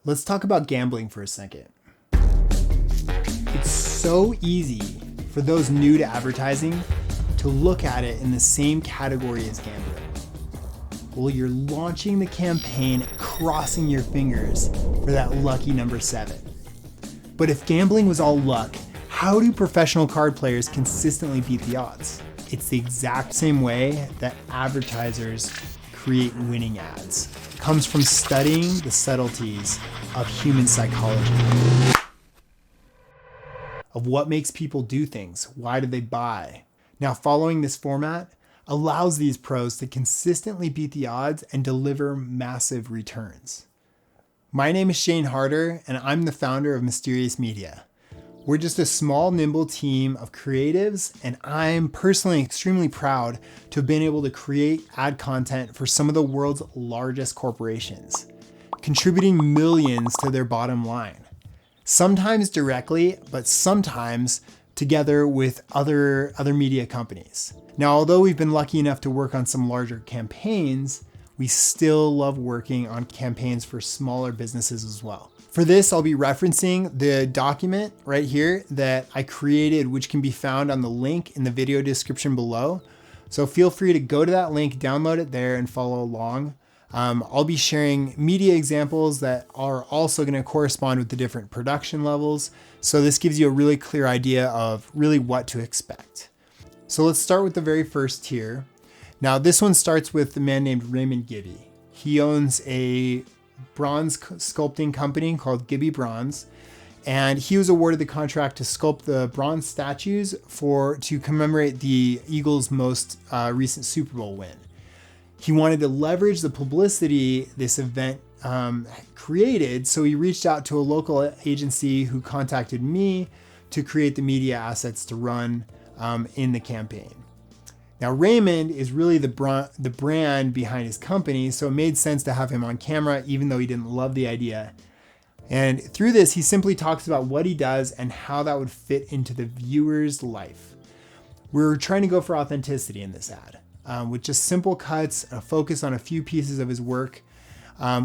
Let's talk about gambling for a second. It's so easy for those new to advertising to look at it in the same category as gambling. Well, you're launching the campaign, crossing your fingers for that lucky number 7. But if gambling was all luck, how do professional card players consistently beat the odds? It's the exact same way that advertisers create winning ads. It comes from studying the subtleties of human psychology, of what makes people do things, why do they buy. Now, following this format allows these pros to consistently beat the odds and deliver massive returns. My name is Shane Harder, and I'm the founder of Mysterious Media. We're just a small, nimble team of creatives, and I'm personally extremely proud to have been able to create ad content for some of the world's largest corporations, contributing millions to their bottom line. Sometimes directly, but sometimes together with other media companies. Now, although we've been lucky enough to work on some larger campaigns, we still love working on campaigns for smaller businesses as well. For this, I'll be referencing the document right here that I created, which can be found on the link in the video description below. So feel free to go to that link, download it there, and follow along. I'll be sharing media examples that are also going to correspond with the different production levels. So this gives you a really clear idea of really what to expect. So let's start with the very first tier. Now this one starts with a man named Raymond Gibby. He owns a bronze sculpting company called Gibby Bronze, and he was awarded the contract to sculpt the bronze statues to commemorate the Eagles' most recent Super Bowl win. He wanted to leverage the publicity this event created, so he reached out to a local agency who contacted me to create the media assets to run in the campaign. Now, Raymond is really the brand behind his company, so it made sense to have him on camera, even though he didn't love the idea. And through this, he simply talks about what he does and how that would fit into the viewer's life. We're trying to go for authenticity in this ad, with just simple cuts, a focus on a few pieces of his work.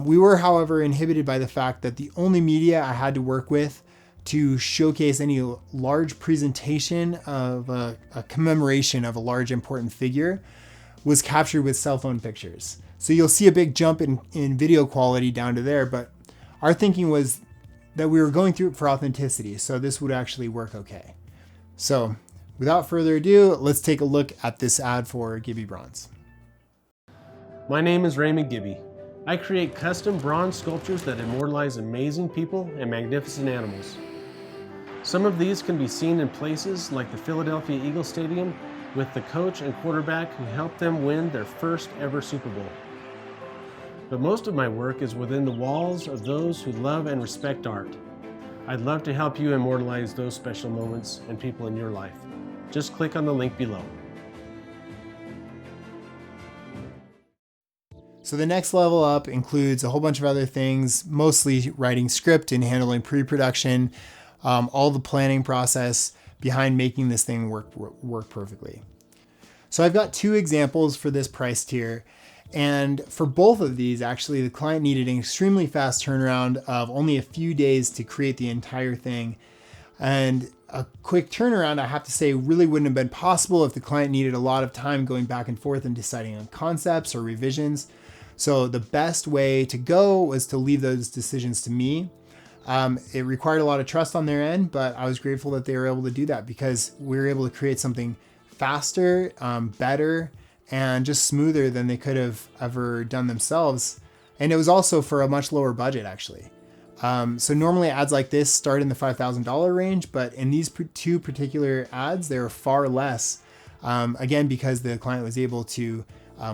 We were, however, inhibited by the fact that the only media I had to work with to showcase any large presentation of a commemoration of a large important figure was captured with cell phone pictures. So you'll see a big jump in video quality down to there, but our thinking was that we were going through it for authenticity, so this would actually work okay. So without further ado, let's take a look at this ad for Gibby Bronze. My name is Raymond Gibby. I create custom bronze sculptures that immortalize amazing people and magnificent animals. Some of these can be seen in places like the Philadelphia Eagles Stadium with the coach and quarterback who helped them win their first ever Super Bowl. But most of my work is within the walls of those who love and respect art. I'd love to help you immortalize those special moments and people in your life. Just click on the link below. So the next level up includes a whole bunch of other things, mostly writing script and handling pre-production, all the planning process behind making this thing work perfectly. So I've got 2 examples for this price tier. And for both of these, actually, the client needed an extremely fast turnaround of only a few days to create the entire thing. And a quick turnaround, I have to say, really wouldn't have been possible if the client needed a lot of time going back and forth and deciding on concepts or revisions. So the best way to go was to leave those decisions to me. It required a lot of trust on their end, but I was grateful that they were able to do that because we were able to create something faster, better, and just smoother than they could have ever done themselves. And it was also for a much lower budget, actually. So normally ads like this start in the $5,000 range, but in these 2 particular ads, they were far less. Again, because the client was able to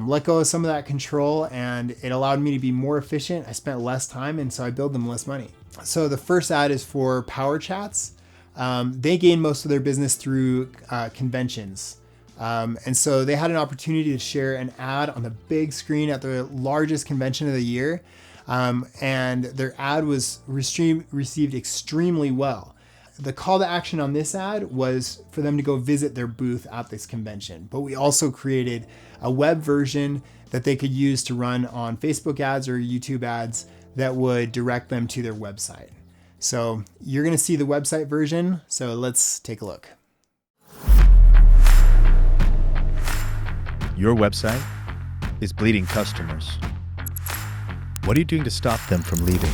let go of some of that control, and it allowed me to be more efficient. I spent less time, and so I billed them less money. So the first ad is for Power Chats. They gain most of their business through conventions. And so they had an opportunity to share an ad on the big screen at the largest convention of the year. And their ad was received extremely well. The call to action on this ad was for them to go visit their booth at this convention. But we also created a web version that they could use to run on Facebook ads or YouTube ads that would direct them to their website. So you're going to see the website version. So let's take a look. Your website is bleeding customers. What are you doing to stop them from leaving?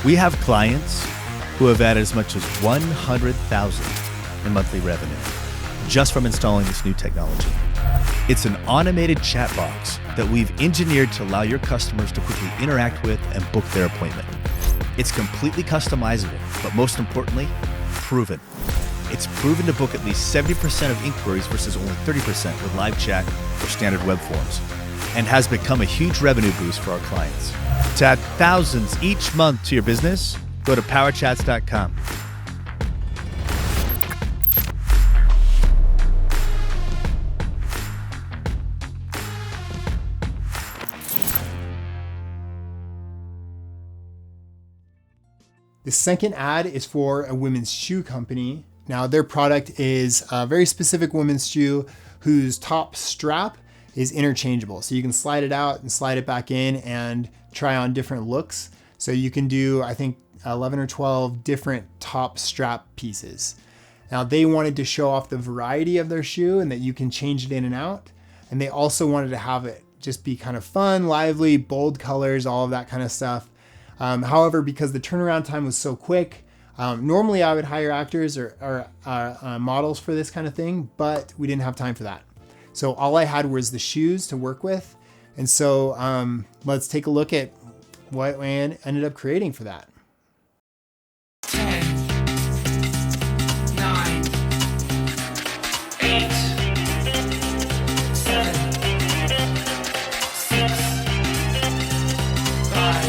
We have clients who have added as much as $100,000 in monthly revenue just from installing this new technology. It's an automated chat box that we've engineered to allow your customers to quickly interact with and book their appointment. It's completely customizable, but most importantly, proven. It's proven to book at least 70% of inquiries versus only 30% with live chat or standard web forms, and has become a huge revenue boost for our clients. To add thousands each month to your business, go to powerchats.com. The second ad is for a women's shoe company. Now their product is a very specific women's shoe whose top strap is interchangeable. So you can slide it out and slide it back in and try on different looks. So you can do, I think, 11 or 12 different top strap pieces. Now they wanted to show off the variety of their shoe and that you can change it in and out. And they also wanted to have it just be kind of fun, lively, bold colors, all of that kind of stuff. However, because the turnaround time was so quick, normally I would hire actors or models for this kind of thing, but we didn't have time for that. So all I had was the shoes to work with. And so let's take a look at what we ended up creating for that. 10, 9, 8, 7, 6, 5,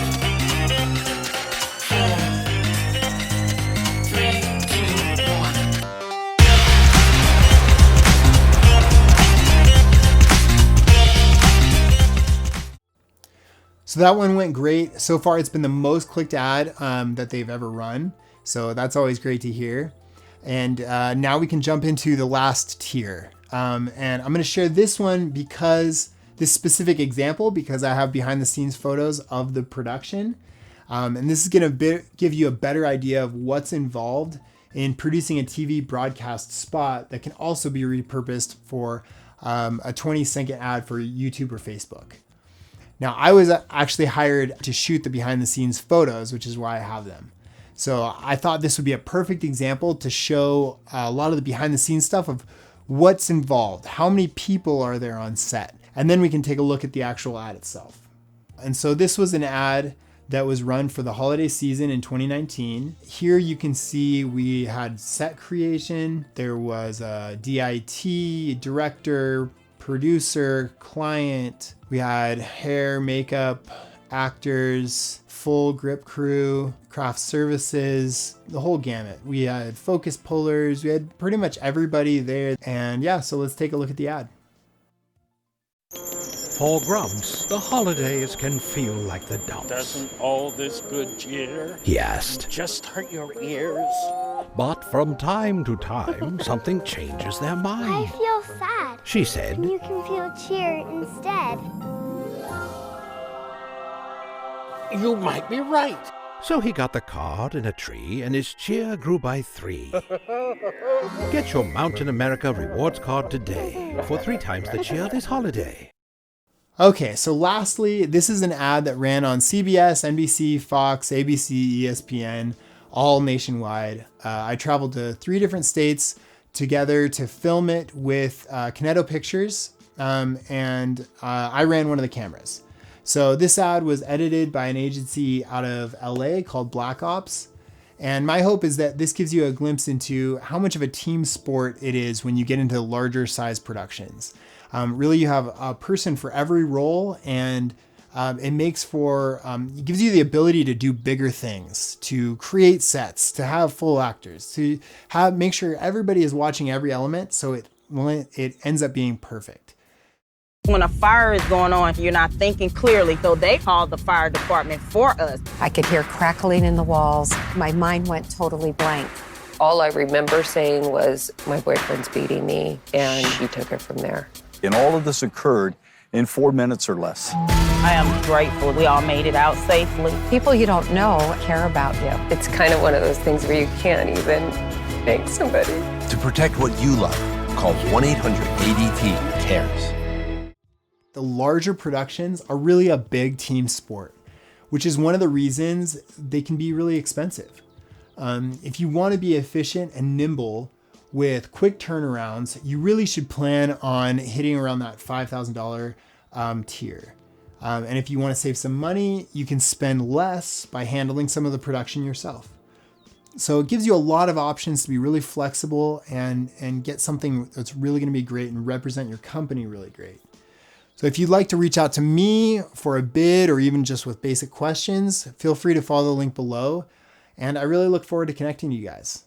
4, 3, 2, 1. So that one went great. So far, it's been the most clicked ad that they've ever run. So that's always great to hear. And now we can jump into the last tier. And I'm going to share this one because this specific example, because I have behind the scenes photos of the production. And this is going to give you a better idea of what's involved in producing a TV broadcast spot that can also be repurposed for a 20-second ad for YouTube or Facebook. Now, I was actually hired to shoot the behind the scenes photos, which is why I have them. So I thought this would be a perfect example to show a lot of the behind the scenes stuff of what's involved, how many people are there on set, and then we can take a look at the actual ad itself. And so this was an ad that was run for the holiday season in 2019. Here you can see we had set creation, there was a DIT, director, producer, client, we had hair, makeup, actors, full grip crew, craft services, the whole gamut. We had focus pullers, we had pretty much everybody there. And yeah, so let's take a look at the ad. For Grumps, the holidays can feel like the dumps. Doesn't all this good cheer He asked. just hurt your ears? But from time to time, something changes their I mind. feel sad. She said, You can feel cheer instead. You might be right. so he got the card and a tree, and his cheer grew by 3. Get your Mountain America rewards card today for 3 times the cheer this holiday. Okay, so lastly, this is an ad that ran on CBS, NBC, Fox, ABC, ESPN, all nationwide. I traveled to 3 different states together to film it with Kineto Pictures, and I ran one of the cameras. So this ad was edited by an agency out of LA called Black Ops. And my hope is that this gives you a glimpse into how much of a team sport it is when you get into larger size productions. Really, you have a person for every role, and it makes for, it gives you the ability to do bigger things, to create sets, to have full actors, to make sure everybody is watching every element, so it ends up being perfect. When a fire is going on, you're not thinking clearly, so they called the fire department for us. I could hear crackling in the walls. My mind went totally blank. All I remember saying was, my boyfriend's beating me, and she took it from there. And all of this occurred in 4 minutes or less. I am grateful we all made it out safely. People you don't know care about you. It's kind of one of those things where you can't even thank somebody. To protect what you love, call 1-800-ADT-CARES. The larger productions are really a big team sport, which is one of the reasons they can be really expensive. If you want to be efficient and nimble with quick turnarounds, you really should plan on hitting around that $5,000 tier. And if you want to save some money, you can spend less by handling some of the production yourself. So it gives you a lot of options to be really flexible and get something that's really going to be great and represent your company really great. So if you'd like to reach out to me for a bid or even just with basic questions, feel free to follow the link below. And I really look forward to connecting to you guys.